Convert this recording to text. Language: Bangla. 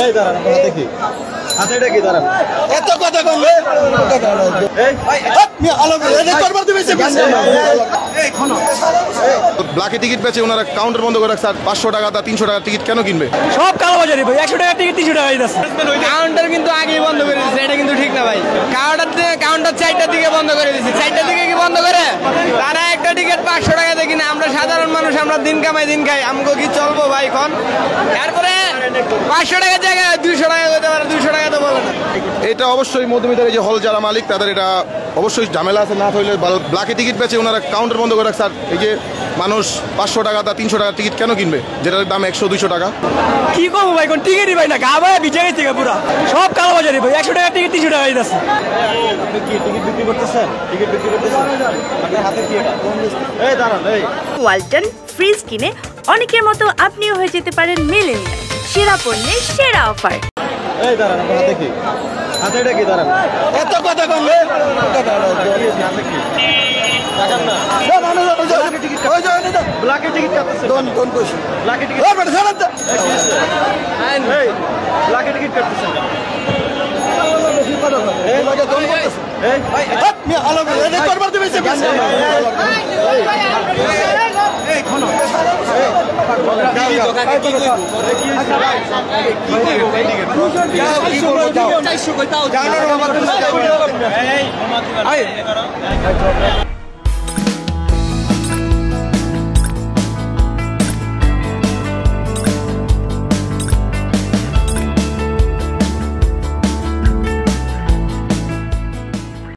এই দাঁড়ান দেখি হাতে এটা কি দাঁড়ান এত কথা বলবে ব্ল্যাকে টিকিট পেয়েছে ওনারা কাউন্টার বন্ধ করে রাখছে 500 টাকা 300 টাকা টিকিট কেন কিনবে? সব কালোবাজারি ভাই 100 টাকা টিকিট 300 টাকা দিতেছে। কাউন্টার কিন্তু আগেই বন্ধ করে দিয়েছে, এটা কিন্তু ঠিক না ভাই। কাউন্টার 4টার দিকে বন্ধ করে দিয়েছে, 4টার দিকে কি বন্ধ করে? তারা একটা টিকিট 500 টাকা দিয়ে কিনে, আমরা সাধারণ মানুষ, আমরা দিন কামাই দিন খাই, আমগো কি চলবো ভাই এখন? তারপরে 500 টাকার জায়গায় 200 টাকা হতে পারে, 200 টাকা তো বলে না। এটা অবশ্যই মধ্যবিত্তের যে হল যারা মালিক তাদের এটা অবশ্যই ঝামেলা আছে, না হইলে ব্ল্যাকে টিকিট পেয়েছে ওনারা কাউন্টার বন্ধ করে রাখছে। এই যে মানুষ 500 টাকা 300 টাকা টিকিট কেন কিনবে যেটার দাম 100-200 টাকা? কি করবো ভাই, কোন টিকিটই ভাই না, গা ভাই বিজয় থেকে পুরা সব কালোবাজারি ভাই। 100 টাকা টিকিট 300 টাকা দিতেছে। আপনি কি টিকিট বিক্রি করতেছেন? টিকিট বিক্রি করতেছেন? আপনার হাতে কি এটা? এই দাঁড়ান এই ওয়ালটন ফ্রিজ কিনে অনেকের মতো আপনিও হয়ে যেতে পারেন মিলেনিয়া সেরা পণ্যের সেরা অফার। এই দাঁড়ান আপনার হাতে কি? হাতে এটা কি দাঁড়ান এত কথা বলবে হাতে কি টাকা না ব্ল্যাকে টিকিট কাটতেছেন ব্ল্যাকে টিকিট এই ব্ল্যাকে টিকিট কাটতেছেন কেন